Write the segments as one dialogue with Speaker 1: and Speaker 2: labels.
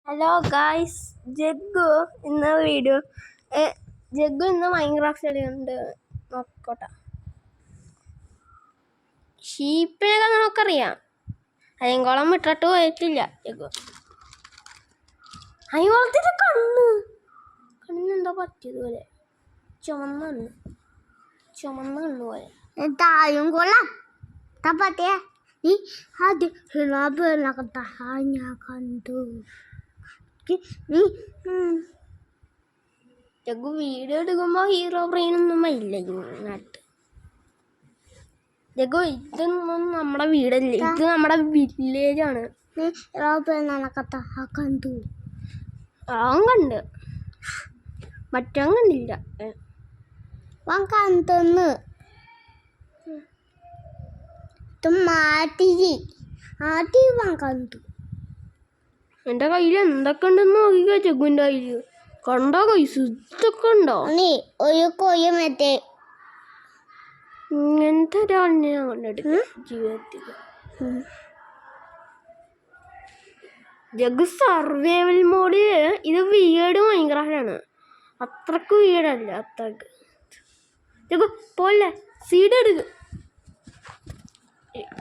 Speaker 1: Hello guys, Jaggu ഇന്ന് video Jaggu ഇന്ന് Minecraft കളിയുണ്ട്. നോക്കോട്ടെ, ഷീപ്പിനൊക്കെ നമുക്കറിയാം. അയങ്കോളം വിട്ടിട്ട് പോയിട്ടില്ല ജഗ്ഗു. അയങ്കോളത്തിൻ്റെ കണ്ണിനെന്താ പറ്റിയതുപോലെ ചുമന്ന കണ്ണ് പോലെ.
Speaker 2: അയങ്കോളം അത് ഞാൻ കണ്ടു.
Speaker 1: ജഗ്ഗു വീഡിയോ എടുക്കുമ്പോൾ ഹീറോ ബ്രെയിനൊന്നും ഇല്ല ഇങ്ങോട്ട്. ജഗ്ഗു ഇതൊന്നും നമ്മുടെ വീടല്ല, ഇത് നമ്മുടെ വില്ലേജാണ്.
Speaker 2: കണ്ടു
Speaker 1: അവൻ കണ്ട്, മറ്റവൻ കണ്ടില്ല.
Speaker 2: കണ്ടെന്ന് കണ്ടു.
Speaker 1: എൻ്റെ കയ്യിൽ എന്തൊക്കെ ഉണ്ടെന്ന് നോക്കിക്കോ. ജഗ്ഗുവിൻ്റെ കയ്യിൽ കണ്ടോ കൈസ്, ഇതൊക്കെ ഉണ്ടോ?
Speaker 2: ഒരു കൊയ്യ മറ്റേ
Speaker 1: ഇങ്ങനത്തെ ഒരാളിനെ ഞാൻ കണ്ടിട്ടില്ല ജീവിതത്തിൽ. ജഗ്ഗു സർവൈവൽ മോഡിൽ ഇത് വീട് മൈൻക്രാഫ്റ്റാണ്, അത്രക്ക് വീടല്ല. അത്രക്ക് ജഗ്ഗു പോലെ സീഡ് എടുക്ക.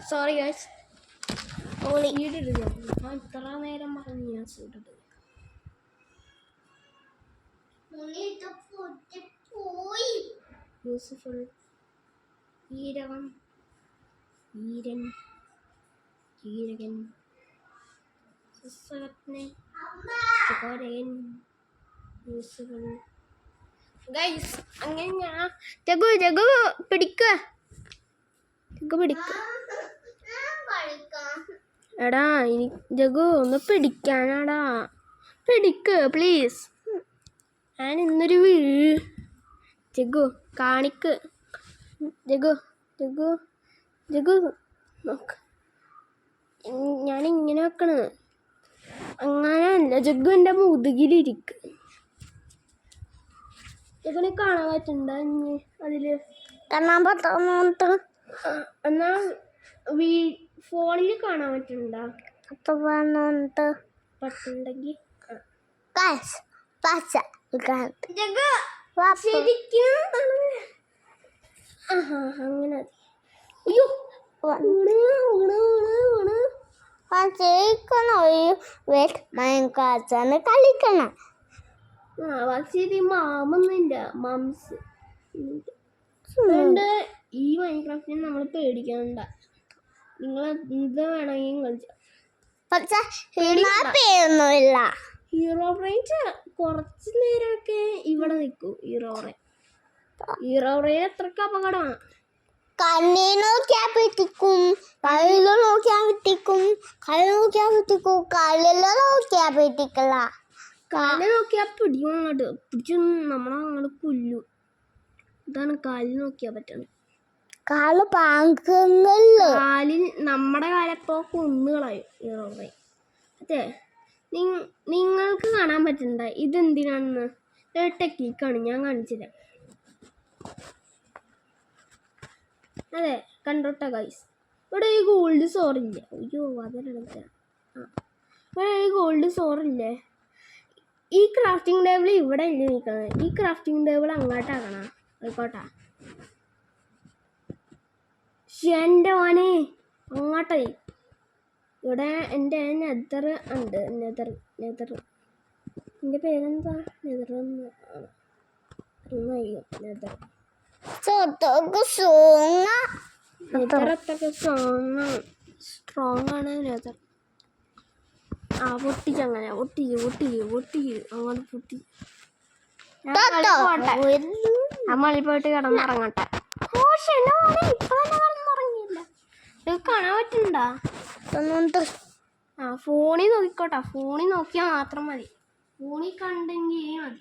Speaker 1: സോറി ഗൈസ്, സീഡ് എടുക്കുക. ഞാൻ ഇത്ര നേരം പറഞ്ഞു ഞാൻ സീഡ് എടുക്കുക. യൂസ്ഫുൾ ഈരകം ഈരൻ ഈരകൻ യൂസ്ഫുൾ ഗൈസ്. അങ്ങനെ ഞാൻ ജഗ്ഗു പിടിക്കുക. ജഗ്ഗു പിടിക്കുക. എടാ ഇനി ജഗ്ഗു ഒന്ന് പിടിക്കാനാടാ, പിടിക്ക് പ്ലീസ്. ഞാൻ ഇന്നൊരു ജഗ്ഗു കാണിക്ക്. ജഗ്ഗു നോക്ക്, ഞാനിങ്ങനെ വെക്കണത് അങ്ങനെയല്ല. ജഗ്ഗു എൻ്റെ മുതുകിലിരിക്ക്. ജഗ്ഗുവിനെ കാണാൻ പറ്റുന്നുണ്ടോ? ഇനി അതിൽ
Speaker 2: കാണാൻ പറ്റുന്നുണ്ട്.
Speaker 1: എന്നാ ഫോണിൽ കാണാൻ പറ്റുന്നുണ്ടോ? പറ്റുന്നുണ്ടെങ്കിൽ അങ്ങനെ. അയ്യോ
Speaker 2: കളിക്കണം.
Speaker 1: പക്ഷേ ഇത് മാമൊന്നുമില്ല, മംസ്. അതുകൊണ്ട് ഈ മൈൻക്രാഫ്റ്റിനെ നമ്മൾ പേടിക്കണ്ട. നിങ്ങൾ എന്ത് വേണമെങ്കിലും കളിച്ച. ഹീറോ ബ്രെയിൻ കുറച്ച് നേരമൊക്കെ ഇവിടെ നിൽക്കും. ഹീറോ ബ്രെയിൻ എത്രക്ക് അപകടമാണ്.
Speaker 2: കണ്ണി നോക്കിയാൽ പിടിക്കും, കയ്യിൽ നോക്കിയാൽ പിടിക്കും, കൈ നോക്കിയാൽ പിടിക്കും, കല്ലിൽ നോക്കിയാൽ പിടിക്കില്ല.
Speaker 1: കാല് നോക്കിയാൽ പിടിക്കും, അങ്ങോട്ട് പിടിച്ച് നമ്മളങ്ങോട്ട് കൊല്ലും. ഇതാണ് കാലിൽ നോക്കിയാൽ പറ്റണത്. കാലിൽ നമ്മുടെ കാലപ്പോ കൊന്നുകളയും ഹീറോ ബ്രെയിൻ. അതെ, നിങ്ങൾക്ക് കാണാൻ പറ്റണ്ട ഇതെന്തിനാണെന്ന് ടെക്നിക്കാണ്, ഞാൻ കാണിച്ചുതരാം. അതെ കണ്ടോട്ടെ ഗൈസ്, ഇവിടെ ഈ ഗോൾഡ് സോറില്ലേ? അയ്യോ അതിലെടുത്ത ഇവിടെ ഈ ഗോൾഡ് സോറില്ലേ? ഈ ക്രാഫ്റ്റിംഗ് ടേബിൾ ഇവിടെ ഇല്ല നിൽക്കുന്നത്. ഈ ക്രാഫ്റ്റിംഗ് ടേബിൾ അങ്ങോട്ടാക്കണം. ആയിക്കോട്ടെ. എൻ്റെ മോനെ അങ്ങോട്ടായി. ഇവിടെ എൻ്റെ നെതർ ഉണ്ട്. നെതർ എൻ്റെ പേരെന്താ? നെതർ അത്രക്ക് സ്ട്രോങ് ആണ് നെതർ. പൊട്ടിച്ചങ്ങനെ പൊട്ടിച്ച് അങ്ങോട്ട് പൊട്ടി. മളി പോയിട്ട് കിടന്നുറങ്ങട്ടെ. ഇപ്പൊ തന്നെ കിടന്നുറങ്ങിയില്ല. ഇത് കാണാൻ പറ്റുന്നുണ്ടാ? ഫോണിൽ നോക്കിക്കോട്ടെ. ഫോണിൽ നോക്കിയാൽ മാത്രം മതി. ഫോണിൽ കണ്ടെങ്കിൽ മതി.